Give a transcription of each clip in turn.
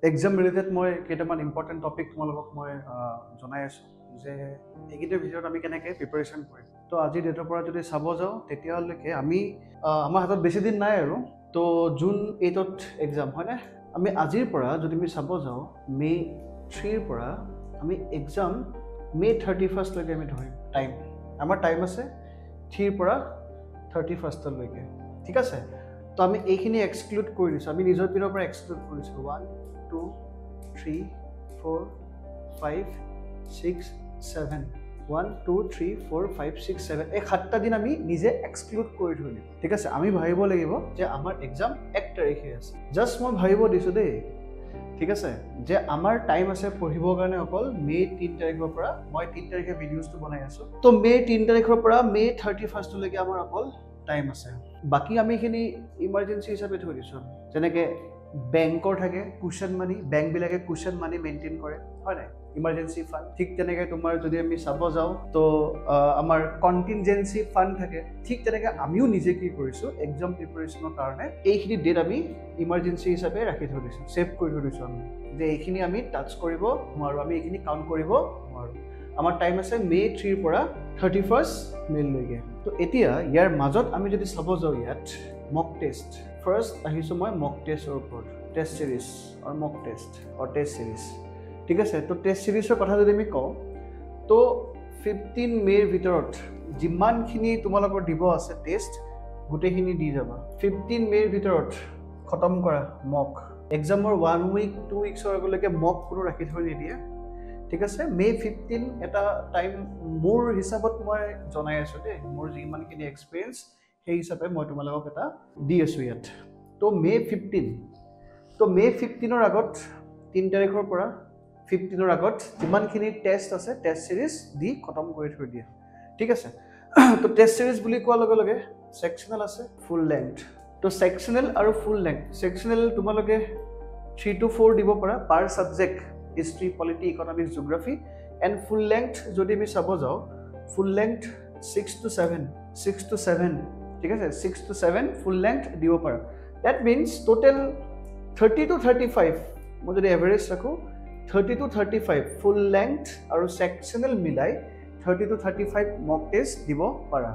Exam related মই কেইটামান important topic তোমালোকক মই জনাই আছোঁ যে এইকেইটাৰ ভিতৰত আমি কেনেকৈ প্ৰিপাৰেশ্যন কৰিম। তো আজিৰ ডেটৰ পৰা যদি চাব যাওঁ তেতিয়ালৈকে আমি আমাৰ হাতত বেছি দিন নাই আৰু। তো জুন 8ত এক্সাম হয়নে? আমি আজিৰ পৰা যদি আমি চাব যাওঁ মে' 3ৰ পৰা আমি এক্সাম মে' 31লৈকে আমি ধৰিম টাইম। আমাৰ টাইম আছে 3ৰ পৰা 31লৈকে, ঠিক আছে? তো আমি এইখিনি এক্সক্লুড কৰি দিছোঁ, আমি নিজৰ পিনৰ পৰা এক্সক্লুড কৰিছোঁ 1 2 3 4 5 6 7 1 2 3 4 5 6 7 এই 7টা দিন আমি নিজে এক্সক্লুড কৰি থৈ দিম, ঠিক আছে? আমি ভাবিব লাগিব যে আমাৰ এক্সাম 1 তাৰিখে আছে। জাষ্ট মই ভাবিব দিছোঁ দেই, ঠিক আছে, যে আমাৰ টাইম আছে পঢ়িবৰ কাৰণে অকল মে' 3 তাৰিখৰ পৰা। মই 3 তাৰিখে ভিডিঅ'জটো বনাই আছোঁ। তো মে' 3 তাৰিখৰ পৰা মে' 31লৈকে আমাৰ অকল টাইম আছে। বাকী আমি এইখিনি ইমাৰ্জেঞ্চি হিচাপে থৈ দিছোঁ। যেনেকৈ বেংকৰ থাকে কুশ্যন মানি, বেংকবিলাকে কুশ্যন মানি মেইনটেইন কৰে, হয় নাই? Emergency fund. ঠিক তেনেকৈ তোমাৰ যদি আমি চাব যাওঁ তো আমাৰ কণ্টিনজেঞ্চি ফাণ্ড থাকে। ঠিক তেনেকৈ আমিও নিজে কি কৰিছোঁ এক্সাম প্ৰিপাৰেশ্যনৰ কাৰণে এইখিনি ডেট আমি ইমাৰ্জেঞ্চি হিচাপে ৰাখি থৈ দিছোঁ, ছেভ কৰি থৈ দিছোঁ আমি, যে এইখিনি আমি টাচ কৰিব নোৱাৰোঁ, আমি এইখিনি কাউণ্ট কৰিব নোৱাৰোঁ। আমাৰ টাইম আছে মে' 3ৰ পৰা 31 মে'লৈকে। তো এতিয়া ইয়াৰ মাজত আমি যদি চাব যাওঁ ইয়াত মক টেষ্ট, ফাৰ্ষ্ট আহিছোঁ মই মক টেষ্টৰ ওপৰত, টেষ্ট ছিৰিজ আৰু মক টেষ্ট আৰু টেষ্ট ছিৰিজ, ঠিক আছে? তো টেষ্ট ছিৰিজৰ কথা যদি আমি কওঁ তো 15 মে'ৰ ভিতৰত যিমানখিনি তোমালোকৰ দিব আছে টেষ্ট গোটেইখিনি দি যাবা। 15 মে'ৰ ভিতৰত খতম কৰা মক। এক্সামৰ 1 উইক 2 উইকছৰ আগলৈকে মক কোনো ৰাখি থৈ নিদিয়ে, ঠিক আছে? মে' 15 এটা টাইম মোৰ হিচাপত মই জনাই আছোঁ দেই, মোৰ যিমানখিনি এক্সপিৰিয়েঞ্চ সেই হিচাপে মই তোমালোকক এটা দি আছোঁ ইয়াত। তো মে' 15, তো মে' 15ৰ আগত 3 তাৰিখৰ পৰা 15ৰ আগত যিমানখিনি টেষ্ট আছে টেষ্ট ছিৰিজ দি খতম কৰি থৈ দিয়া, ঠিক আছে? তো টেষ্ট ছিৰিজ বুলি কোৱাৰ লগে লগে ছেকশ্যনেল আছে, ফুল লেংথ। তো ছেকশ্যনেল আৰু ফুল লেংথ, ছেকশ্যনেল তোমালোকে 3 to 4 দিব পাৰা পাৰ subject, history, polity, economics, geography. And full length যদি আমি চাব যাওঁ ফুল লেংথ 6 to 7, ঠিক আছে? 6 to 7 ফুল লেংথ দিব পাৰা। ডেট মিনছ টোটেল 30 to 35, মই যদি এভাৰেজ ৰাখোঁ 30 to 35 ফুল লেংথ আৰু ছেকশ্যনেল মিলাই 30 to 35 মক টেষ্ট দিব পাৰা,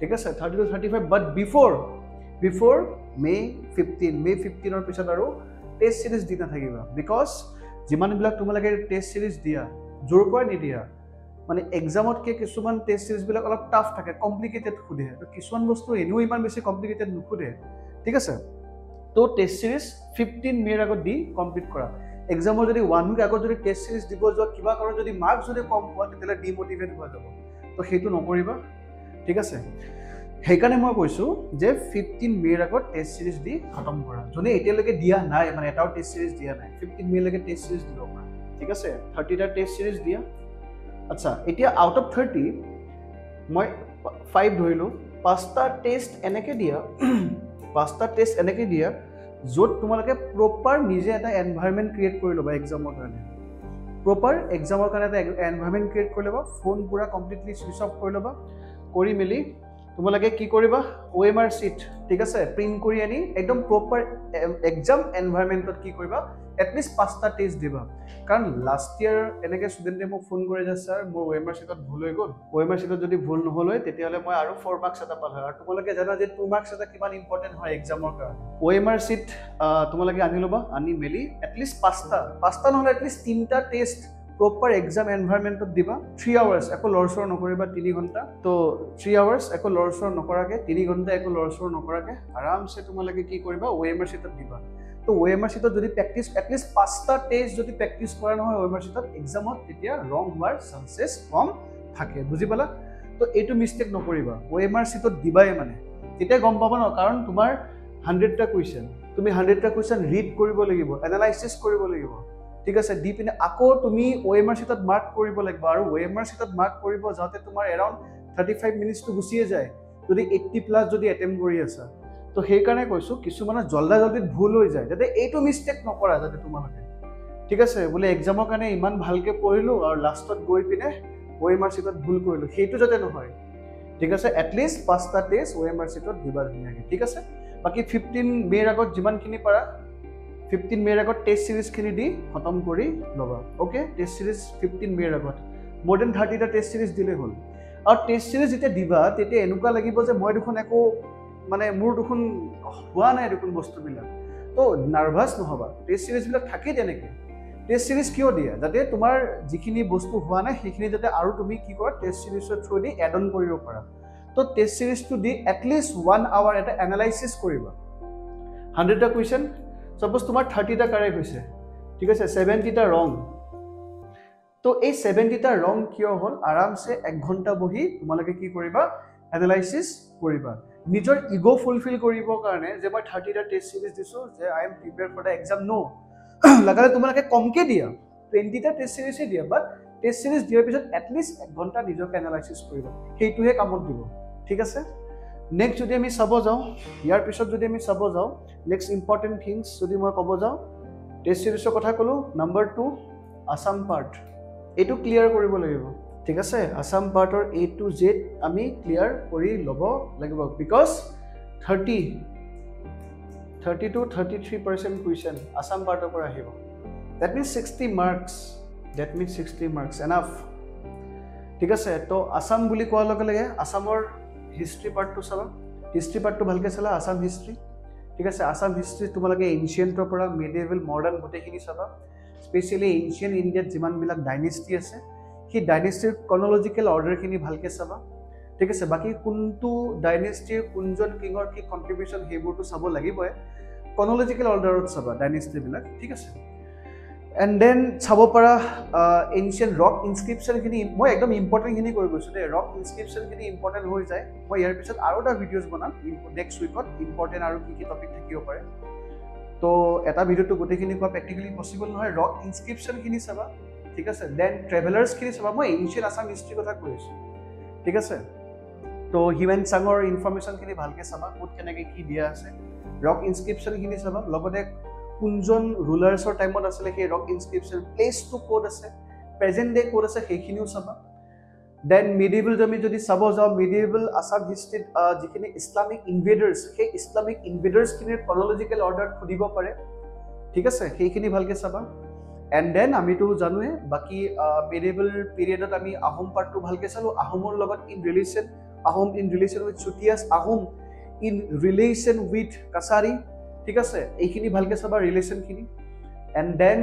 ঠিক আছে? 30 to 35, বাট বিফৰ মে' 15ৰ পিছত আৰু টেষ্ট ছিৰিজ দি নাথাকিবা। বিকজ যিমানবিলাক তোমালোকে টেষ্ট ছিৰিজ দিয়া, জোৰ পৰা নিদিয়া, মানে এক্সামতকৈ কিছুমান টেষ্ট ছিৰিজবিলাক অলপ টাফ থাকে, কমপ্লিকেটেড সোধে। তো কিছুমান বস্তু এনেও ইমান বেছি কমপ্লিকেটেড নুসুধে, ঠিক আছে? তো টেষ্ট ছিৰিজ 15 মে'ৰ আগত দি কমপ্লিট কৰা। এক্সামৰ যদি 1 উইক আগত যদি টেষ্ট ছিৰিজ দিব যোৱা, কিবা কাৰণ যদি মাৰ্কছ যদি কম পোৱা তেতিয়াহ'লে ডিম'টিভেট হৈ যাব। তো সেইটো নকৰিবা, ঠিক আছে? সেইকাৰণে মই কৈছোঁ যে 15 মে'ৰ আগত টেষ্ট ছিৰিজ দি খতম কৰা। যোনে এতিয়ালৈকে দিয়া নাই, মানে এটাও টেষ্ট ছিৰিজ দিয়া নাই, 15 মে'লৈকে টেষ্ট ছিৰিজ দিব পাৰা, ঠিক আছে? 30টা টেষ্ট ছিৰিজ দিয়া। আচ্ছা, এতিয়া আউট অফ 30 মই 5 ধৰিলোঁ, 5টা টেষ্ট এনেকৈ দিয়া 5টা টেষ্ট এনেকৈ দিয়া য'ত তোমালোকে প্ৰপাৰ নিজে এটা এনভাইৰমেণ্ট ক্ৰিয়েট কৰি ল'বা এক্সামৰ কাৰণে। প্ৰপাৰ এক্সামৰ কাৰণে এটা এনভাইৰমেণ্ট ক্ৰিয়েট কৰি ল'বা, ফোন পূৰা কমপ্লিটলি ছুইচ অফ কৰি ল'বা। কৰি মেলি তোমালোকে কি কৰিবা, OMR শ্বীট, ঠিক আছে, প্ৰিণ্ট কৰি আনি একদম প্ৰপাৰ এক্সাম এনভাইৰমেণ্টত কি কৰিবা, এটলিষ্ট 5টা টেষ্ট দিবা। কাৰণ লাষ্ট ইয়াৰ এনেকৈ ষ্টুডেণ্টে মোক ফোন কৰে যে ছাৰ মোৰ OMR শ্বীটত ভুল হৈ গ'ল, OMR শ্বীটত যদি ভুল নহ'ল হয় তেতিয়াহ'লে মই আৰু 4 মাৰ্কছ এটা পালোঁ হয়। আৰু তোমালোকে জানা যে 2 মাৰ্কছ এটা কিমান ইম্পৰ্টেণ্ট হয় এক্সামৰ কাৰণে। OMR শ্বীট তোমালোকে আনি ল'বা, আনি মেলি এটলিষ্ট 5টা নহ'লে এটলিষ্ট 3টা টেষ্ট প্ৰপাৰ এক্সাম এনভাইৰমেণ্টত দিবা। 3 আৱাৰ্ছ একো লৰচৰ নকৰিবা, 3 ঘণ্টা। তো 3 আৱাৰ্ছ একো লৰচৰ নকৰাকৈ, 3 ঘণ্টা একো লৰচৰ নকৰাকৈ আৰামছে তোমালোকে কি কৰিবা, OMR শ্বীটত দিবা। তো OMR শ্বীটত যদি প্ৰেক্টিছ এটলিষ্ট 5টা টেষ্ট যদি প্ৰেক্টিছ কৰা নহয় OMR শ্বীটত এক্সামত, তেতিয়া ৰং হোৱাৰ চান্সেছ কম থাকে, বুজি পালা? তো এইটো মিষ্টেক নকৰিবা, OMR শ্বীটত দিবাই, মানে তেতিয়া গম পাবা ন। কাৰণ তোমাৰ 100টা কুৱেশ্যন, তুমি 100টা কুৱেশ্যন ৰিড কৰিব লাগিব, এনালাইচিছ কৰিব লাগিব, ঠিক আছে? দি পিনে আকৌ তুমি OMR শ্বীটত মাৰ্ক কৰিব লাগিব। আৰু OMR শ্বীটত মাৰ্ক কৰিব যাওঁতে তোমাৰ এৰাউণ্ড 35 মিনিটছটো গুচিয়ে যায় যদি 80+ যদি এটেম্প কৰি আছা। তো সেইকাৰণে কৈছোঁ কিছুমানৰ জল্দিত ভুল হৈ যায়, যাতে এইটো মিষ্টেক নকৰা যাতে তোমালোকে, ঠিক আছে? বোলে এক্সামৰ কাৰণে ইমান ভালকৈ পঢ়িলোঁ আৰু লাষ্টত গৈ পিনে OMR শ্বীটত ভুল কৰিলোঁ, সেইটো যাতে নহয়, ঠিক আছে? এটলিষ্ট 5টা টেষ্ট OMR শ্বীটত দিবা ধুনীয়াকৈ, ঠিক আছে? বাকী 15 মে'ৰ আগত যিমানখিনি পাৰা 15 মেৰ আগত টেষ্ট সিৰিজখিনি দি খতম কৰি ল'বা ওকে টেষ্ট সিৰিজ 15 মেৰ আগত more than 30 টা টেষ্ট সিৰিজ দিলে হ'ল আৰু টেষ্ট সিৰিজ যেতিয়া দিবা তেতিয়া এনেকুৱা লাগিব যে মই দেখোন একো মানে মোৰ দেখোন হোৱা নাই দেখোন বস্তুবিলাক তো নাৰ্ভাছ নহবা টেষ্ট সিৰিজবিলাক থাকেই তেনেকে টেষ্ট সিৰিজ কিয় দিয়া যাতে তোমাৰ যিখিনি বস্তু হোৱা নাই সেইখিনি যাতে আৰু তুমি কি কৰা টেষ্ট সিৰিজৰ থ্ৰু দি এড অন কৰিব পাৰা তো টেষ্ট সিৰিজটো দি এটলিষ্ট 1 আৱাৰ এটা এনালাইসিস কৰিবা 100 টা কোৱেশ্চন সপোজ তোমাৰ 30 টা কাৰেক্ট হৈছে ঠিক আছে 70 টা ৰং তো এই 70 টা ৰং কিয় হ'ল আৰামছে 1 ঘণ্টা বহি তোমালোকে কি কৰিবা এনালাইসিস কৰিবা নিজৰ ইগো ফুলফিল কৰিবৰ কাৰণে যে মই 30 টা টেষ্ট সিৰিজ দিছো যে I am prepare for the exam নো লাগালে তোমালোকে কমকে দিয়া 20 টা টেষ্ট সিৰিজে দিয়া বাট টেষ্ট সিৰিজ দিয়াৰ পিছত এটলিষ্ট 1 ঘণ্টা নিজকে এনালাইসিস কৰিবা সেইটোহে কামত দিব ঠিক আছে নেক্সট যদি আমি চাব যাওঁ ইয়াৰ পিছত যদি আমি চাব যাওঁ নেক্সট ইম্পৰ্টেন্ট থিংস যদি মই ক'ব যাওঁ টেষ্ট সিৰিজৰ কথা ক'লো নাম্বাৰ 2 আসাম পাৰ্ট এটো ক্লিয়াৰ কৰিব লাগিব ঠিক আছে আসাম পাৰ্টৰ A to Z আমি ক্লিয়াৰ কৰি ল'ব লাগিব বিকজ 30 to 33% কুৱেশ্চন আসাম পাৰ্টৰ পৰা আহিব that means 60 marks enough ঠিক আছে তো আসাম বুলি কোৱাৰ লগে লগে আসামৰ হিষ্ট্ৰী পাৰ্টটো চাবা হিষ্ট্ৰী পাৰ্টটো ভালকে চালা আসাম হিষ্ট্ৰী ঠিক আছে আসাম হিষ্ট্ৰী তোমালোকে এনশিয়েন্টৰ পৰা মিডিয়েভেল মডাৰ্ন গোটেইখিনি চাবা স্পেশালি এনশিয়েন্ট ইণ্ডিয়াত যিমানবিলাক ডাইনেষ্টি আছে সেই ডাইনেষ্টিৰ ক্ৰনলজিক্যাল অৰ্ডাৰখিনি ভালকে চাবা ঠিক আছে বাকি কোনটো ডাইনেষ্টিৰ কোনজন কিঙৰ কি কন্ট্ৰিবিউশন হেবোৰটো চাব লাগিবই ক্ৰনলজিক্যাল অৰ্ডাৰত চাবা ডাইনেষ্টিবিলাক ঠিক আছে and then চাব পৰা এনশিয়েন্ট ৰক ইনস্ক্ৰিপশনখিনি মই একদম ইম্পৰ্টেন্ট খিনি কৈ গৈছো দে ৰক ইনস্ক্ৰিপশনখিনি ইম্পৰ্টেন্ট হৈ যায় মই ইয়াৰ পিছত আৰু এটা ভিডিঅ'জ বনাম নেক্সট উইকত ইম্পৰ্টেন্ট আৰু কি টপিক থাকিব পাৰে তো এটা ভিডিঅ'টো গোটেইখিনি কোৱা প্ৰেক্টিক্যালি পসিবল নহয় ৰক ইনস্ক্ৰিপশনখিনি চাবা ঠিক আছে দেন ট্ৰেভেলাৰ্ছখিনি চাবা মই এনশিয়েন্ট আসাম হিষ্ট্ৰী কথা কৈছো ঠিক আছে তো হিউমেন চাঙৰ ইনফৰমেশনখিনি ভালকে চাবা ক'ত কেনেকৈ কি দিয়া আছে ৰক ইনস্ক্ৰিপশনখিনি চাবা লগতে কোনজন ৰুলাৰ্ছৰ টাইমত আছিল সেই ৰক ইনস্ক্ৰিপশন প্লেসটো কোড আছে প্ৰেজেন্ট ডে কোড আছে সেইখিনিও চাবা দেন মিডিয়েভেল আমি যদি চাব যাওঁ মিডিয়েভেল আসাম হিষ্ট্ৰীত যিখিনি ইসলামিক ইনভেডাৰ্ছ সেই ইসলামিক ইনভেডাৰ্ছখিনিৰ ক্ৰনলজিক্যাল অৰ্ডাৰ খুদিব পাৰে ঠিক আছে সেইখিনি ভালকে চাবা এণ্ড দেন আমিতো জানোৱে বাকি মিডিয়েভেল পিৰিয়ডত আমি আহোম পাৰ্টটো ভালকে চালো আহোমৰ লগত in relation Ahom in relation with Chutias Ahom in relation with Kachari ঠিক আছে এইখিনি ভালকে চাবা ৰিলেশ্যনখিনি এণ্ড দেন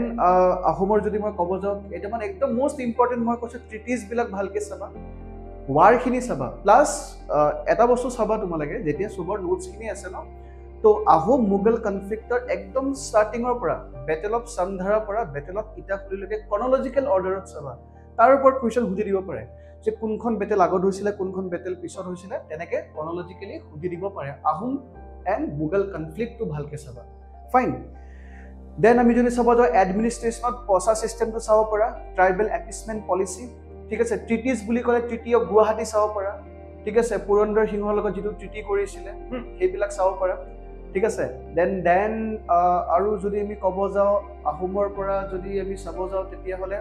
আহোমৰ যদি মই ক'ব যাওঁ এটা মানে একদম মোষ্ট ইম্পৰ্টেণ্ট মই কৈছোঁ ট্ৰিটিজবিলাক ভালকে চাবা ৱাৰখিনি চাবা প্লাছ এটা বস্তু চাবা তোমালোকে যেতিয়া চবৰ নোটছখিনি আছে ন তো আহোম মোগল কনফ্লিক্টৰ একদম ষ্টাৰ্টিঙৰ পৰা বেটেল অফ চান্ধাৰৰ পৰা বেটেল অফ ইটাখুলিলৈকে ক্ৰনলজিক্যাল অৰ্ডাৰত চাবা তাৰ ওপৰত কুৱেশ্যন সুধি দিব পাৰে যে কোনখন বেটেল আগত হৈছিলে কোনখন বেটেল পিছত হৈছিলে তেনেকৈ ক্ৰনলজিক্যালি সুধি দিব পাৰে Ahom and Mughal conflict to bhalke saba fine then ami jodi saba jo administration of posa system to saba para tribal appeasement policy thik ase treaties buli kole treaty of Guwahati saba para thik ase Purandar Singhor logot jitu treaty korisile he bilak saba para thik ase then aru jodi ami kobo jao ahomor para jodi ami saba jao tetia hole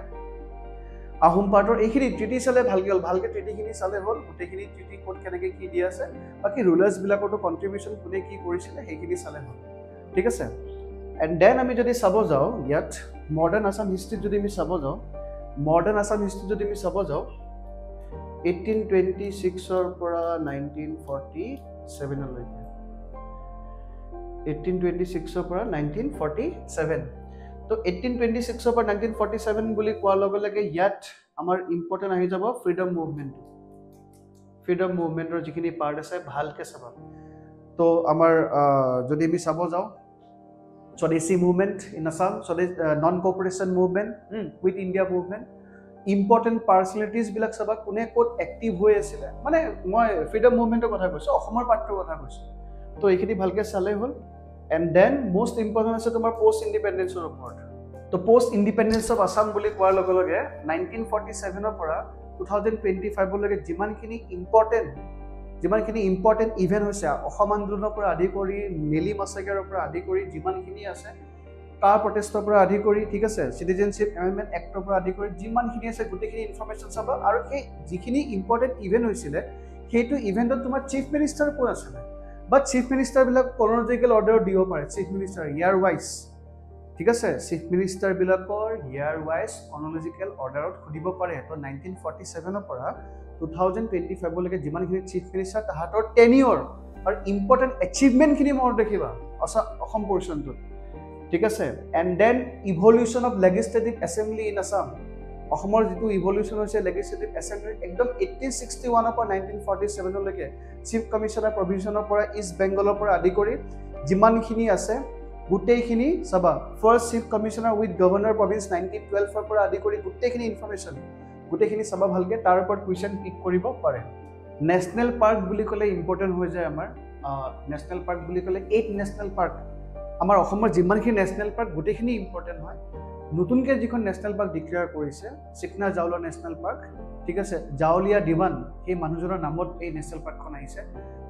Ahom পাৰ্টৰ এইখিনি treaty চালে ভালকে ট্ৰিটিখিনি চালে হ'ল গোটেইখিনি treaty code কেনেকৈ কি দিয়া আছে বাকি ৰুলাৰ্ছবিলাকৰতো কণ্ট্ৰিবিউশ্যন কোনে কি কৰিছিলে সেইখিনি চালে হ'ল ঠিক আছে এণ্ড দেন আমি যদি চাব যাওঁ ইয়াত মডাৰ্ণ আসাম হিষ্ট্ৰীত যদি আমি চাব যাওঁ মডাৰ্ণ আসাম হিষ্ট্ৰীত যদি আমি চাব যাওঁ 1826ৰ পৰা 1947লৈকে 1826ৰ পৰা 1947 তো 1826 পৰা 1947 বুলি কোৱাৰ লগে লগে ইয়াত আমাৰ ইম্পৰ্টেন্ট আহি যাব ফ্ৰীডম মুভমেন্টৰ যিখিনি পাৰ্ট আছে ভালকে চাবা তো আমাৰ যদি আমি চাব যাওঁ Swadeshi movement in Assam non cooperation movement with India movement important personalities বিলাক চাবা কোনে ক'ত এক্টিভ হৈ আছিলে মানে মই ফ্ৰীডম মুভমেন্টৰ কথা কৈছো অসমৰ পাৰ্টৰ কথা কৈছো তো এইখিনি ভালকে চালে হ'ল and then most important আছে তোমাৰ পোষ্ট ইন্ডিপেন্ডেন্সৰ ওপৰত তো পোষ্ট ইন্ডিপেন্ডেন্স অফ আসাম বুলি কোৱাৰ লগে লগে 1947 ৰ পৰা 2025 লৈকে যিমানখিনি ইম্পৰ্টেন্ট ইভেন্ট হৈছে অসম আন্দোলনৰ পৰা আদি কৰি নেলি মাছাগাৰৰ পৰা আদি কৰি যিমানখিনি আছে কাৰ প্ৰটেষ্টৰ পৰা আদি কৰি ঠিক আছে সিটিজেনশিপ এমেন্ডমেন্ট এক্টৰ পৰা আদি কৰি যিমানখিনি আছে গোটেইখিনি ইনফৰমেশ্যন চাবা আৰু সেই যিখিনি ইম্পৰ্টেন্ট ইভেন্ট হৈছিলে সেইটো ইভেন্টত তোমাৰ চিফ মিনিষ্টাৰ কোন আছিলে But Chief Minister will have chronological order দিব পাৰে Chief Minister year wise ঠিক আছে চিফ মিনিষ্টাৰ বিলাকৰ ইয়াৰ ৱাইজ ক্ৰনলজিকেল অৰ্ডাৰত সুধিব পাৰে তো 1947 পৰা 2025 লৈকে যিমানখিনি চিফ মিনিষ্টাৰ তাহাঁতৰ টেনিয়ৰ আৰু ইম্পৰ্টেণ্ট এচিভমেণ্টখিনি মনত ৰাখিবা অসম পৰ্চনটোত ঠিক আছে and then evolution of legislative assembly in Assam অসমৰ যিটো ইভলিউশ্যন হৈছে লেজিছলেটিভ এছেম্বলি একদম 1861 পৰা 1947 লৈকে চিফ কমিশ্যনাৰ প্ৰভিজনৰ পৰা ইষ্ট বেংগলৰ পৰা আদি কৰি যিমানখিনি আছে গোটেইখিনি চাবা first chief commissioner with governor province 1912 পৰা আদি কৰি গোটেইখিনি ইনফৰমেশ্যন গোটেইখিনি চাবা ভালকে তাৰ ওপৰত কুৱেশ্যন পিক কৰিব পাৰে নেশ্যনেল পাৰ্ক বুলি ক'লে ইম্পৰ্টেণ্ট হৈ যায় আমাৰ নেশ্যনেল পাৰ্ক বুলি ক'লে 8 নেশ্যনেল পাৰ্ক আমাৰ অসমৰ যিমানখিনি নেশ্যনেল পাৰ্ক গোটেইখিনি ইম্পৰ্টেণ্ট হয় নতুনকৈ যিখন নেশ্যনেল পাৰ্ক ডিক্লেয়াৰ কৰিছে চিকনা জাউলা নেশ্যনেল পাৰ্ক ঠিক আছে জাউলীয়া দিৱান সেই মানুহজনৰ নামত এই নেশ্যনেল পাৰ্কখন আহিছে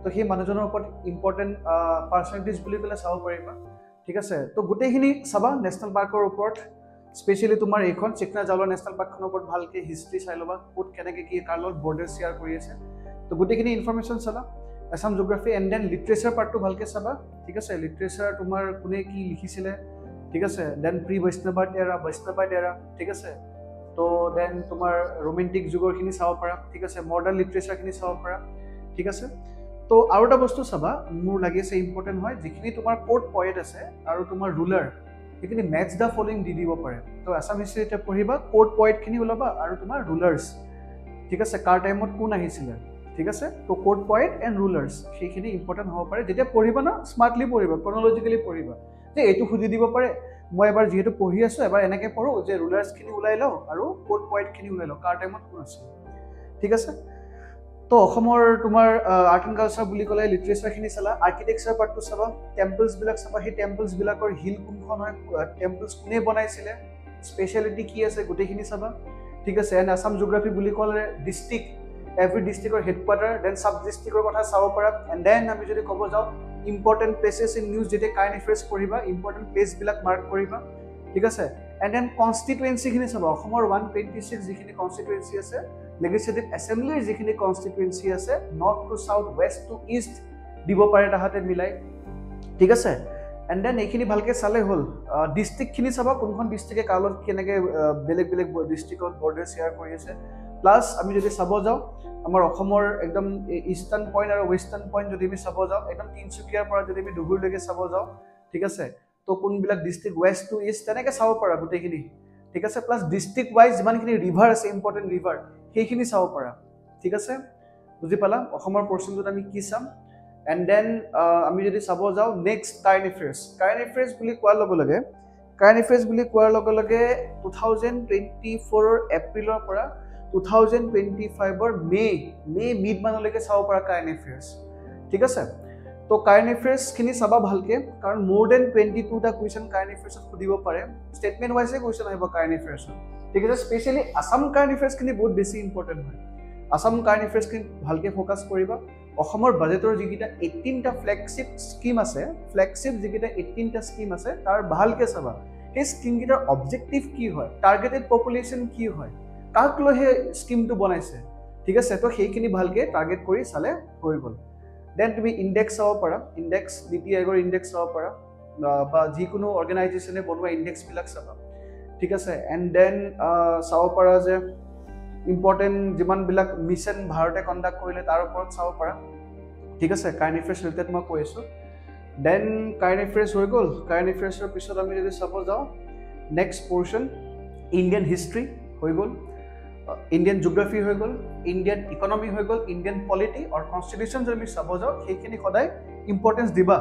তো সেই মানুহজনৰ ওপৰত ইম্পৰ্টেণ্ট পাৰ্চেণ্টেজ বুলি ক'লে চাব পাৰিবা ঠিক আছে তো গোটেইখিনি চাবা নেশ্যনেল পাৰ্কৰ ওপৰত স্পেচিয়েলি তোমাৰ এইখন চিকনা জাউলা নেশ্যনেল পাৰ্কখনৰ ওপৰত ভালকৈ হিষ্ট্ৰী চাই ল'বা ক'ত কেনেকৈ কি কাৰ লগত বৰ্ডাৰ শ্বেয়াৰ কৰি আছে তো গোটেইখিনি ইনফৰমেশ্যন চাবা Assam geography and then literature পাৰ্টটো ভালকৈ চাবা ঠিক আছে লিটাৰেচাৰ তোমাৰ কোনে কি লিখিছিলে ঠিক আছে দেন প্ৰি বৈষ্ণৱাইট এৰা ঠিক আছে তো দেন তোমাৰ ৰোমেণ্টিক যুগৰখিনি চাব পাৰা ঠিক আছে মডাৰ্ণ লিটাৰেচাৰখিনি চাব পাৰা ঠিক আছে তো আৰু এটা বস্তু চাবা মোৰ লাগি আছে ইম্পৰ্টেণ্ট হয় যিখিনি তোমাৰ কোৰ্ট পয়েট আছে আৰু তোমাৰ ৰুলাৰ সেইখিনি মেটচ দ্য ফলোইং দি দিব পাৰে তো আছাম হিষ্ট্ৰী এতিয়া পঢ়িবা কোৰ্ট পয়েটখিনি ওলাবা আৰু তোমাৰ ৰুলাৰ্ছ ঠিক আছে কাৰ টাইমত কোন আহিছিলে ঠিক আছে তো কোৰ্ট পয়েট এণ্ড ৰুলাৰ্ছ সেইখিনি ইম্পৰ্টেণ্ট হ'ব পাৰে যেতিয়া পঢ়িবা না স্মাৰ্টলি পঢ়িবা ক্ৰনলজিকেলি পঢ়িবা যে এইটো সুধি দিব পাৰে মই এবাৰ যিহেতু পঢ়ি আছোঁ এবাৰ এনেকৈ পঢ়োঁ যে ৰুলাৰ্ছখিনি ওলাই লওঁ আৰু কোৰ্ট পয়েটখিনি ওলাই লওঁ কাৰ টাইমত কোন আছে ঠিক আছে তো অসমৰ তোমাৰ আৰ্ট এণ্ড কালচাৰ বুলি ক'লে লিটাৰেচাৰখিনি চালা আৰ্কিটেকচাৰ পাৰ্টটো চাবা টেম্পলছবিলাক চাবা সেই টেম্পলছবিলাকৰ হিল কোনখন হয় টেম্পলছ কোনে বনাইছিলে স্পেচিয়েলিটি কি আছে গোটেইখিনি চাবা ঠিক আছে এণ্ড আছাম জিঅ'গ্ৰাফি বুলি ক'লে ডিষ্ট্ৰিক্ট এভৰি ডিষ্ট্ৰিক্টৰ হেডকোৱাৰ্টাৰ দেন চাব ডিষ্ট্ৰিক্টৰ কথা চাব পাৰা এণ্ড দেন আমি যদি ক'ব যাওঁ ইম্পৰ্টেণ্ট প্লেচেছ ইন নিউজ যেতিয়া কাৰেণ্ট এফেয়াৰ্ছ পঢ়িবা ইম্পৰ্টেণ্ট প্লেচবিলাক মাৰ্ক কৰিবা ঠিক আছে এণ্ড দেন কনষ্টিটুৱেঞ্চিখিনি চাবা অসমৰ 126 যিখিনি কনষ্টিটুৱেঞ্চি আছে লেজিছলেটিভ এছেম্বলিৰ যিখিনি কনষ্টিটুৱেঞ্চি আছে north to south waste to east দিব পাৰে তাহাঁতে মিলাই ঠিক আছে এণ্ড দেন এইখিনি ভালকৈ চালে হ'ল ডিষ্ট্ৰিক্টখিনি চাবা কোনখন ডিষ্ট্ৰিক্টে কাৰ লগত কেনেকৈ বেলেগ বেলেগ ডিষ্ট্ৰিক্টত বৰ্ডাৰ শ্বেয়াৰ কৰি আছে প্লাছ আমি যদি চাব যাওঁ আমাৰ অসমৰ একদম ইষ্টাৰ্ণ পইণ্ট আৰু ৱেষ্টাৰ্ণ পইণ্ট যদি আমি চাব যাওঁ একদম তিনিচুকীয়াৰ পৰা যদি আমি ধুবুৰীলৈকে চাব যাওঁ ঠিক আছে তো কোনবিলাক ডিষ্ট্ৰিক্ট ৱেষ্ট টু ইষ্ট তেনেকৈ চাব পাৰা গোটেইখিনি ঠিক আছে প্লাছ ডিষ্ট্ৰিক্ট ৱাইজ যিমানখিনি ৰিভাৰ আছে ইম্পৰ্টেণ্ট ৰিভাৰ সেইখিনি চাব পাৰা ঠিক আছে বুজি পালা অসমৰ পৰ্চনটোত আমি কি চাম এণ্ড দেন আমি যদি চাব যাওঁ নেক্সট কাৰেণ্ট এফেয়াৰ্ছ বুলি কোৱাৰ লগে লগে 2024 এপ্ৰিলৰ পৰা 2025 মে মিড মানলৈকে চাব পৰা কাৰেণ্ট এফেয়াৰ্ছ ঠিক আছে তো কাৰেণ্ট এফেয়াৰ্ছখিনি চাবা ভালকৈ কাৰণ মোৰ দেন 22টা কুৱেশ্যন কাৰেণ্ট এফেয়াৰ্ছত সুধিব পাৰে ষ্টেটমেণ্ট ৱাইজে কুৱেশ্যন আহিব কাৰেণ্ট এফেয়াৰ্ছত ঠিক আছে স্পেচিয়েলি আছাম কাৰেণ্ট এফেয়াৰ্ছখিনি বহুত বেছি ইম্পৰ্টেণ্ট হয় আছাম কাৰেণ্ট এফেয়াৰ্ছখিনি ভালকৈ ফ'কাছ কৰিবা অসমৰ বাজেটৰ যিকেইটা 18টা ফ্লেগশ্বিপ স্কিম আছে যিকেইটা 18টা স্কিম আছে তাৰ ভালকৈ চাবা সেই স্কিমকেইটাৰ অবজেক্টিভ কি হয় টাৰ্গেটেড পপুলেশ্যন কি হয় কাক লৈ সেই স্কিমটো বনাইছে ঠিক আছে তো সেইখিনি ভালকৈ টাৰ্গেট কৰি চালে হৈ গ'ল দেন তুমি ইণ্ডেক্স চাব পাৰা ইণ্ডেক্স নীতি আয়োগৰ ইণ্ডেক্স চাব পাৰা বা যিকোনো অৰ্গেনাইজেশ্যনে বনোৱা ইণ্ডেক্সবিলাক চাবা ঠিক আছে এণ্ড দেন চাব পাৰা যে ইম্পৰ্টেণ্ট যিমানবিলাক মিছন ভাৰতে কণ্ডাক্ট কৰিলে তাৰ ওপৰত চাব পাৰা ঠিক আছে কাৰেণ্ট এফেয়াৰ্ছ ৰিলেটেড মই কৈ আছোঁ দেন কাৰেণ্ট এফেয়াৰ্ছ হৈ গ'ল কাৰেণ্ট এফেয়াৰ্ছৰ পিছত আমি যদি চাব যাওঁ নেক্সট পৰ্চন ইণ্ডিয়ান হিষ্ট্ৰী হৈ গ'ল ইণ্ডিয়ান জিঅ'গ্ৰাফি হৈ গ'ল ইণ্ডিয়ান ইকনমি হৈ গ'ল ইণ্ডিয়ান পলিটি আৰু কনষ্টিটিউশ্যন যদি আমি চাব যাওঁ সেইখিনি সদায় ইম্পৰ্টেঞ্চ দিবা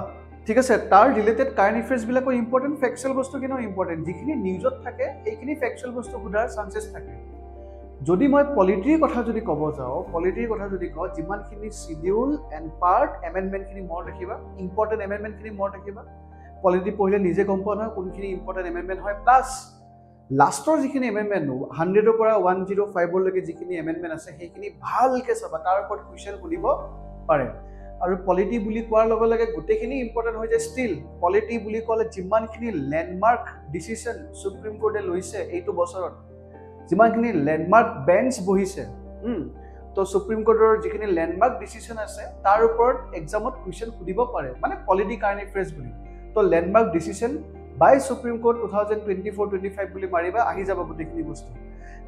ঠিক আছে তাৰ ৰিলেটেড কাৰেণ্ট এফেয়াৰ্ছবিলাকৰ ইম্পৰ্টেণ্ট ফেকচুৱেল বস্তুখিনিও ইম্পৰ্টেণ্ট যিখিনি নিউজত থাকে সেইখিনি ফেকচুৱেল বস্তু সোধাৰ চান্সেছ থাকে যদি মই পলিটিৰ কথা যদি ক'ব যাওঁ যিমানখিনি চিডিউল এণ্ড পাৰ্ট এমেণ্ডমেণ্টখিনি মনত ৰাখিবা ইম্পৰ্টেণ্ট এমেণ্ডমেণ্টখিনি মনত ৰাখিবা পলিটি পঢ়িলে নিজে গম পোৱা নহয় কোনখিনি ইম্পৰ্টেণ্ট এমেণ্ডমেণ্ট হয় প্লাছ লাষ্টৰ যিখিনি এমেণ্ডমেণ্ট 100ৰ পৰা 105লৈকে যিখিনি এমেণ্ডমেণ্ট আছে সেইখিনি ভালকৈ চাবা তাৰ ওপৰত কুৱেশ্যন সুধিব পাৰে আৰু পলিটি বুলি কোৱাৰ লগে লগে গোটেইখিনি ইম্পৰ্টেণ্ট হৈ যায় ষ্টিল পলিটি বুলি ক'লে যিমানখিনি লেণ্ডমাৰ্ক ডিচিশ্যন সুপ্ৰিম কোৰ্টে লৈছে এইটো বছৰত যিমানখিনি লেণ্ডমাৰ্ক বেঞ্চ বহিছে তো সুপ্ৰিম কোৰ্টৰ যিখিনি লেণ্ডমাৰ্ক ডিচিশ্যন আছে তাৰ ওপৰত এক্সামত কুৱেশ্যন সুধিব পাৰে মানে পলিটি কাৰেণ্ট এফেয়াৰ্ছ বুলি তো লেণ্ডমাৰ্ক ডিচিশ্যন বাই সুপ্ৰিম কোৰ্ট 2024-25 বুলি মাৰিবা আহি যাব গোটেইখিনি বস্তু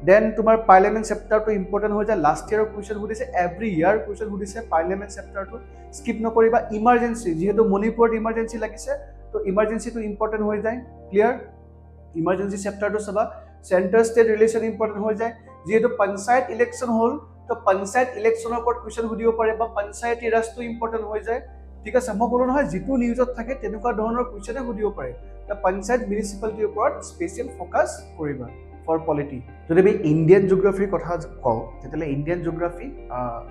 দেন তোমাৰ পাৰ্লিয়ামেণ্ট চেপ্টাৰটো ইম্পৰ্টেণ্ট হৈ যায় লাষ্ট ইয়াৰৰ কুৱেশ্যন সুধিছে এভৰি ইয়াৰ কুৱেশ্যন সুধিছে পাৰ্লিয়ামেণ্ট চেপ্টাৰটো স্কিপ নকৰিবা ইমাৰ্জেঞ্চি যিহেতু মণিপুৰত ইমাৰ্জেঞ্চি লাগিছে তো ইমাৰ্জেঞ্চিটো ইম্পৰ্টেণ্ট হৈ যায় ক্লিয়াৰ ইমাৰ্জেঞ্চি চেপ্টাৰটো চাবা চেণ্টাৰ ষ্টেট ৰিলেশ্যন ইম্পৰ্টেণ্ট হৈ যায় যেহেতু পঞ্চায়ত ইলেকশ্যন হ'ল তো পঞ্চায়ত ইলেকশ্যনৰ ওপৰত কুৱেশ্যন সুধিব পাৰে বা পঞ্চায়তী ৰাজটো ইম্পৰ্টেণ্ট হৈ যায় ঠিক আছে মই ক'লো নহয় যিটো নিউজত থাকে তেনেকুৱা ধৰণৰ কুৱেশ্যনে সুধিব পাৰে তো পঞ্চায়ত মিউনিচিপালিটিৰ ওপৰত স্পেচিয়েল ফ'কাছ কৰিবা ফৰ পলিটি যদি আমি ইণ্ডিয়ান জিঅ'গ্ৰাফিৰ কথা কওঁ তেতিয়াহ'লে ইণ্ডিয়ান জিঅ'গ্ৰাফি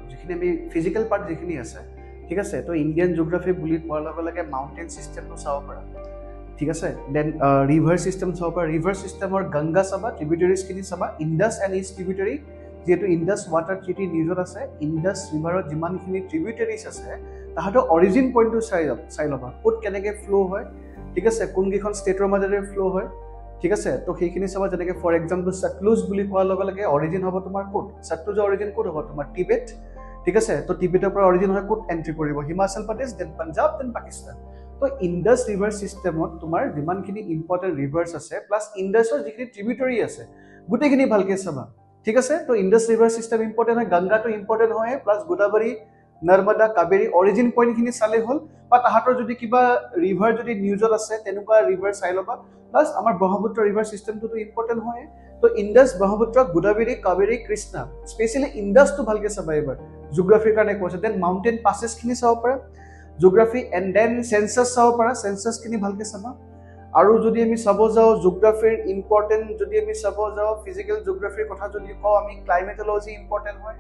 যিখিনি আমি ফিজিকেল পাৰ্ট যিখিনি আছে ঠিক আছে তো ইণ্ডিয়ান জিঅ'গ্ৰাফি বুলি কোৱাৰ লগে লগে মাউণ্টেইন ছিষ্টেমটো চাব পাৰা ঠিক আছে দেন ৰিভাৰ ছিষ্টেম চাব পাৰা ৰিভাৰ ছিষ্টেমৰ গংগা চাবা ট্ৰিবিউটাৰিজখিনি চাবা ইণ্ডাছ এণ্ড ইষ্ট ট্ৰিবিউটাৰী যিহেতু ইণ্ডাছ ৱাটাৰ ট্ৰিটি নিউজত আছে ইণ্ডাছ ৰিভাৰত যিমানখিনি ট্ৰিবিউটাৰিজ আছে তাহাঁতৰ অৰিজিন পইণ্টটো চাই ল'বা ক'ত কেনেকৈ ফ্ল' হয় ঠিক আছে কোনকেইখন ষ্টেটৰ মাজেৰে ফ্ল' হয় ঠিক আছে তো সেইখিনি চাবা যেনেকৈ ফৰ এক্সাম্পল সটলুজ বুলি কোৱাৰ লগে লগে অৰিজিন হ'ব তোমাৰ ক'ত সটলুজৰ অৰিজিন ক'ত হ'ব তোমাৰ টিবেট ঠিক আছে তো টিবেটৰ পৰা অৰিজিন হয় ক'ত এণ্ট্ৰি কৰিব হিমাচল প্ৰদেশ দেন পাঞ্জাব দেন পাকিস্তান তো ইণ্ডাছ ৰিভাৰ ছিষ্টেমত তোমাৰ যিমানখিনি ইম্পৰ্টেণ্ট ৰিভাৰ্ছ আছে প্লাছ ইণ্ডাছৰ যিখিনি ট্ৰিবিউটৰী আছে গোটেইখিনি ভালকৈ চাবা ঠিক আছে তো ইণ্ডাছ ৰিভাৰ ছিষ্টেম ইম্পৰ্টেণ্ট হয় গংগাটো ইম্পৰ্টেণ্ট হয় প্লাছ গোদাবৰী নৰ্মদা কাবেৰী অৰিজিন পইণ্টখিনি চালেই হ'ল বা তাহাঁতৰ যদি কিবা ৰিভাৰ যদি নিউজত আছে তেনেকুৱা ৰিভাৰ চাই ল'বা প্লাছ আমাৰ ব্ৰহ্মপুত্ৰ ৰিভাৰ ছিষ্টেমটোতো ইম্পৰ্টেণ্ট হয় তো ইণ্ডাছ ব্ৰহ্মপুত্ৰ গোদাবৰী কাবেৰী কৃষ্ণা স্পেচিয়েলি ইণ্ডাছটো ভালকৈ চাবা এইবাৰ জিঅ'গ্ৰাফিৰ কাৰণে কৈছে দেন মাউণ্টেইন পাছেছখিনি চাব পাৰা জিঅ'গ্ৰাফি এণ্ড দেন চেঞ্চাছ চাব পাৰা চেঞ্চাছখিনি ভালকৈ চাবা আৰু যদি আমি চাব যাওঁ জিঅ'গ্ৰাফিৰ ইম্পৰ্টেণ্ট যদি আমি চাব যাওঁ ফিজিকেল জিঅ'গ্ৰাফিৰ কথা যদি কওঁ আমি ক্লাইমেটলজি ইম্পৰ্টেণ্ট হয়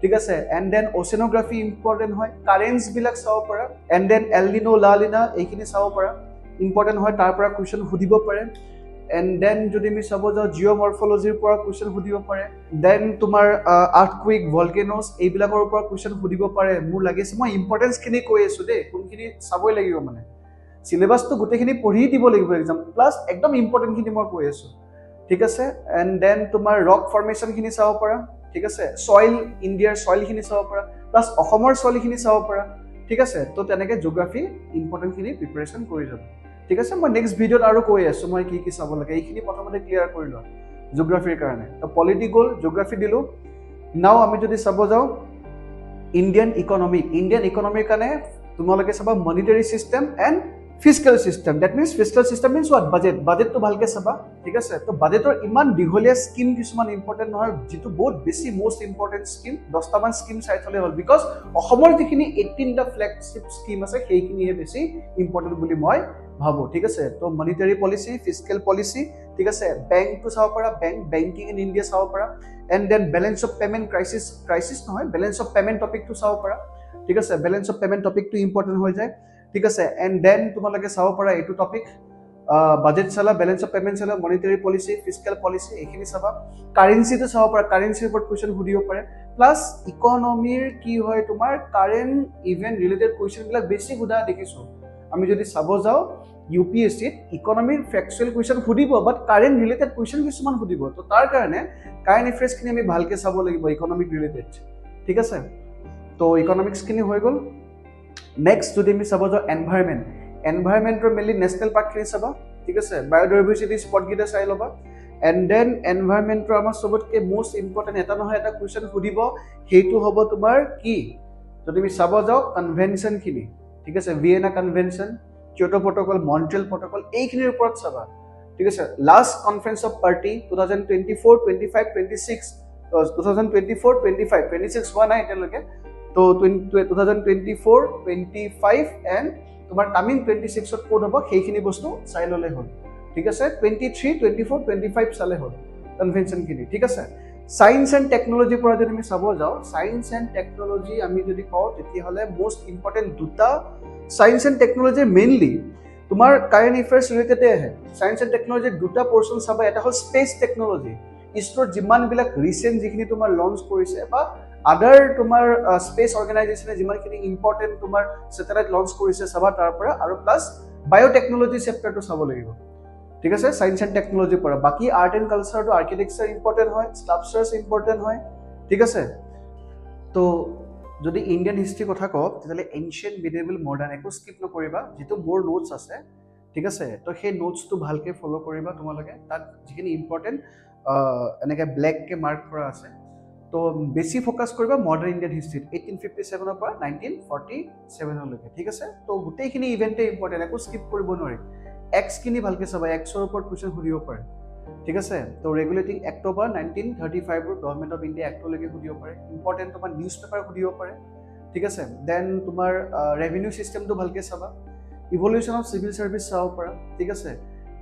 ঠিক আছে এণ্ড দেন অ'চেনোগ্ৰাফি ইম্পৰ্টেণ্ট হয় কাৰেণ্টছবিলাক চাব পাৰা এণ্ড দেন এলনিনো লালিনা এইখিনি চাব পাৰা ইম্পৰ্টেণ্ট হয় তাৰ পৰা কুৱেশ্যন সুধিব পাৰে এণ্ড দেন যদি আমি চাব যাওঁ জিঅ'মৰ্ফলজিৰ পৰা কুৱেশ্যন সুধিব পাৰে দেন তোমাৰ আৰ্থকুইক ভলকেনছ এইবিলাকৰ পৰা কুৱেশ্যন সুধিব পাৰে মোৰ লাগিছে মই ইম্পৰ্টেঞ্চখিনি কৈ আছোঁ দেই কোনখিনি চাবই লাগিব মানে চিলেবাছটো গোটেইখিনি পঢ়ি দিব লাগিব এক্সাম প্লাছ একদম ইম্পৰ্টেণ্টখিনি মই কৈ আছোঁ ঠিক আছে এণ্ড দেন তোমাৰ ৰক ফৰ্মেশ্যনখিনি চাব পাৰা ঠিক আছে চইল ইণ্ডিয়াৰ চইলখিনি চাব পাৰা প্লাছ অসমৰ চইলখিনি চাব পাৰা ঠিক আছে তো তেনেকৈ জিঅ'গ্ৰাফি ইম্পৰ্টেণ্টখিনি প্ৰিপেৰেশ্যন কৰি যাব ঠিক আছে মই নেক্সট ভিডিঅ'ত আৰু কৈ আছোঁ মই কি চাব লাগে এইখিনি প্ৰথমতে ক্লিয়াৰ কৰি লোৱা জিঅ'গ্ৰাফিৰ কাৰণে তো পলিটি গ'ল জিঅ'গ্ৰাফি দিলোঁ নাও আমি যদি চাব যাওঁ ইণ্ডিয়ান ইকনমিৰ কাৰণে তোমালোকে চাবা monetary system and fiscal system that means fiscal system means what বাজেটটো ভালকৈ চাবা ঠিক আছে তো বাজেটৰ ইমান দীঘলীয়া স্কিম কিছুমান ইম্পৰ্টেণ্ট নহয় যিটো বহুত বেছি মষ্ট ইম্পৰ্টেণ্ট স্কিম 10টামান স্কিম চাই থ'লে হ'ল বিকজ অসমৰ যিখিনি 18টা ফ্লেগশ্বিপ স্কিম আছে সেইখিনিহে বেছি ইম্পৰ্টেণ্ট বুলি মই ভাবোঁ ঠিক আছে তো মনিটাৰী পলিচি ফিস্কেল পলিচি ঠিক আছে বেংকটো চাব পাৰা বেংকিং ইন ইণ্ডিয়া চাব পাৰা and then balance of payment crisis নহয় বেলেঞ্চ অফ পে'মেণ্ট টপিকটো চাব পাৰা ঠিক আছে বেলেঞ্চ অফ পে'মেণ্ট টপিকটো ইম্পৰ্টেণ্ট হৈ যায় ঠিক আছে এণ্ড দেন তোমালোকে চাব পাৰা এইটো টপিক বাজেট চালা বেলেঞ্চ অফ পে'মেণ্ট চালা মনিটাৰী পলিচি ফিস্কেল পলিচি এইখিনি চাবা কাৰেঞ্চিটো চাব পাৰা কাৰেঞ্চিৰ ওপৰত কুৱেশ্যন সুধিব পাৰে প্লাছ ইকনমিৰ কি হয় তোমাৰ কাৰেণ্ট ইভেণ্ট ৰিলেটেড কুৱেশ্যনবিলাক বেছি সোধা দেখিছোঁ আমি যদি চাব যাওঁ UPSCত ইকনমিৰ ফেকচুৱেল কুৱেশ্যন সুধিব বাট কাৰেণ্ট ৰিলেটেড কুৱেশ্যন কিছুমান সুধিব তো তাৰ কাৰণে কাৰেণ্ট এফেয়াৰ্ছখিনি আমি ভালকৈ চাব লাগিব ইকনমিক ৰিলেটেড ঠিক আছে তো ইকনমিক্সখিনি হৈ গ'ল নেক্সট যদি আমি চাব যাওঁ এনভাইৰমেণ্টৰ মেইনলি নেশ্যনেল পাৰ্কখিনি চাবা ঠিক আছে বায়'ডাইভাৰ্চিটি স্পটকেইটা চাই ল'বা এণ্ড দেন এনভাইৰমেণ্টৰ আমাৰ চবতকৈ মষ্ট ইম্পৰ্টেণ্ট এটা নহয় এটা কুৱেশ্যন সুধিব সেইটো হ'ব তোমাৰ কি যদি আমি চাব যাওঁ কনভেনশ্যনখিনি ঠিক আছে Vienna convention Kyoto protocol Montreal protocol এইখিনিৰ ওপৰত চাবা ঠিক আছে লাষ্ট কনফাৰেন্স অফ পাৰ্টি 2024-25-26 2024-25 হোৱা নাই এতিয়ালৈকে তো 2024-25 এণ্ড তোমাৰ কামিং 26ত ক'ত হ'ব সেইখিনি বস্তু চাই ল'লে হ'ল ঠিক আছে 23-24-25 চালে হ'ল কনভেনশ্যনখিনি ঠিক আছে সায়েন্স এণ্ড টেকনলজিৰ পৰা যদি আমি চাব যাওঁ সায়েন্স এণ্ড টেকনলজি আমি যদি কওঁ তেতিয়াহ'লে মষ্ট ইম্পৰ্টেণ্ট দুটা সায়েন্স এণ্ড টেকনলজিৰ মেইনলি তোমাৰ কাৰেণ্ট এফেয়াৰ্ছ ৰিলেটেডে আহে সায়েন্স এণ্ড টেকনলজিৰ দুটা পৰ্চন চাবা এটা হ'ল স্পেচ টেকনলজি ইছৰোত যিমানবিলাক ৰিচেণ্ট যিখিনি তোমাৰ লঞ্চ কৰিছে বা আদাৰ তোমাৰ স্পেচ অৰ্গেনাইজেশ্যনে যিমানখিনি ইম্পৰ্টেণ্ট তোমাৰ ছেটেলাইট লঞ্চ কৰিছে চাবা তাৰ পৰা আৰু প্লাছ বায়'টেকনলজি চেপ্টাৰটো চাব লাগিব ঠিক আছে সায়েন্স এণ্ড টেকনলজিৰ পৰা বাকী আৰ্ট এণ্ড কালচাৰটো আৰ্কিটেক্সাৰ ইম্পৰ্টেণ্ট হয় স্কাল্পচাৰ্ছ ইম্পৰ্টেণ্ট হয় ঠিক আছে তো যদি ইণ্ডিয়ান হিষ্ট্ৰীৰ কথা কওঁ তেতিয়াহ'লে এনচিয়েণ্ট মিডিয়েবল মডাৰ্ণ একো স্কিপ নকৰিবা যিটো মোৰ নোটছ আছে ঠিক আছে তো সেই নোটছটো ভালকৈ ফ'ল' কৰিবা তোমালোকে তাত যিখিনি ইম্পৰ্টেণ্ট এনেকৈ ব্লেককৈ মাৰ্ক কৰা আছে তো বেছি ফ'কাছ কৰিবা মডাৰ্ণ ইণ্ডিয়ান হিষ্ট্ৰীত 1857 পৰা 1947 ঠিক আছে তো গোটেইখিনি ইভেণ্টেই ইম্পৰ্টেণ্ট একো স্কিপ কৰিব নোৱাৰি এক্সখিনি ভালকৈ চাবা এক্সৰ ওপৰত কুৱেশ্যন সুধিব পাৰে ঠিক আছে তো regulating act of 1935 government of India এক্টলৈকে সুধিব পাৰে ইম্পৰ্টেণ্ট তোমাৰ নিউজ পেপাৰ সুধিব পাৰে ঠিক আছে দেন তোমাৰ ৰেভিনিউ ছিষ্টেমটো ভালকৈ চাবা ইভলিউশ্যন অফ চিভিল ছাৰ্ভিচ চাব পাৰা ঠিক আছে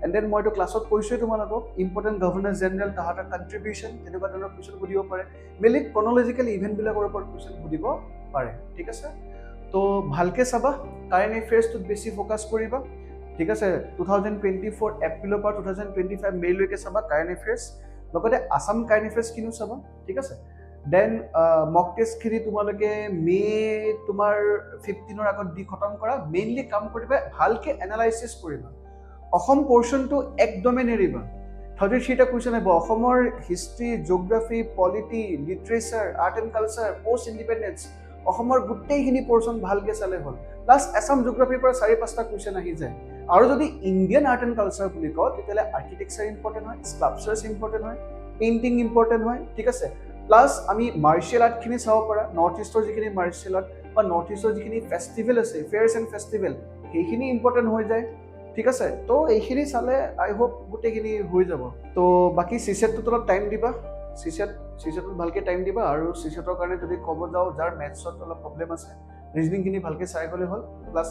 এণ্ড দেন মইতো ক্লাছত কৈছোঁৱেই তোমালোকক ইম্পৰ্টেণ্ট গভৰ্ণৰ জেনেৰেল তাহাঁতৰ কণ্ট্ৰিবিউশ্যন তেনেকুৱা ধৰণৰ কুৱেশ্যন সুধিব পাৰে মেইনলি ক্ৰনলজিকেল ইভেণ্টবিলাকৰ ওপৰত কুৱেশ্যন সুধিব পাৰে ঠিক আছে তো ভালকৈ চাবা কাৰেণ্ট এফেয়াৰ্ছটোত বেছি ফ'কাছ কৰিবা ঠিক আছে 2024 এপ্ৰিলৰ পৰা 2025 মে'লৈকে চাবা কাৰেণ্ট এফেয়াৰ্ছ লগতে আছাম কাৰেণ্ট এফেয়াৰ্ছখিনিও চাবা ঠিক আছে দেন মক টেষ্টখিনি তোমালোকে মে' তোমাৰ 15ৰ আগত দি খতম কৰা মেইনলি কাম কৰিবা ভালকৈ এনালাইচিছ কৰিবা অসম পৰ্চনটো একদমেই নেৰিবা 33টা কুৱেশ্যন আহিব অসমৰ history geography polity literature art and culture post independence অসমৰ গোটেইখিনি পৰ্চন ভালকৈ চালে হ'ল প্লাছ আছাম জিঅ'গ্ৰাফীৰ পৰা 4-5টা কুৱেশ্যন আহি যায় আৰু যদি ইণ্ডিয়ান আৰ্ট এণ্ড কালচাৰ বুলি কওঁ তেতিয়াহ'লে আৰ্কিটেক্সাৰ ইম্পৰ্টেণ্ট হয় স্কাল্পচাৰ্ছ ইম্পৰ্টেণ্ট হয় পেইণ্টিং ইম্পৰ্টেণ্ট হয় ঠিক আছে প্লাছ আমি মাৰ্চিয়েল আৰ্টখিনি চাব পাৰা নৰ্থ ইষ্টৰ যিখিনি মাৰ্চিয়েল আৰ্ট বা নৰ্থ ইষ্টৰ যিখিনি ফেষ্টিভেল আছে ফেয়াৰ্ছ এণ্ড ফেষ্টিভেল সেইখিনি ইম্পৰ্টেণ্ট হৈ যায় ঠিক আছে তো এইখিনি চালে আই হোপ গোটেইখিনি হৈ যাব তো বাকী চিছেটটোত অলপ টাইম দিবা চিছেটত ভালকৈ টাইম দিবা আৰু চিছেটৰ কাৰণে যদি ক'ব যাওঁ যাৰ মেথছত অলপ প্ৰব্লেম আছে ৰিজনিংখিনি ভালকৈ চাই গ'লে হ'ল প্লাছ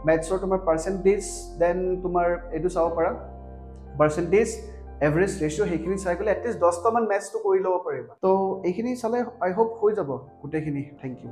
মেথছৰ তোমাৰ পাৰ্চেণ্টেজ দেন তোমাৰ এইটো চাব পাৰা পাৰ্চেণ্টেজ এভাৰেজ ৰেচিঅ' সেইখিনি চাই গ'লে এটলিষ্ট 10টামান মেথছটো কৰি ল'ব পাৰিবা তো এইখিনি চালে আই হোপ হৈ যাব গোটেইখিনি থেংক ইউ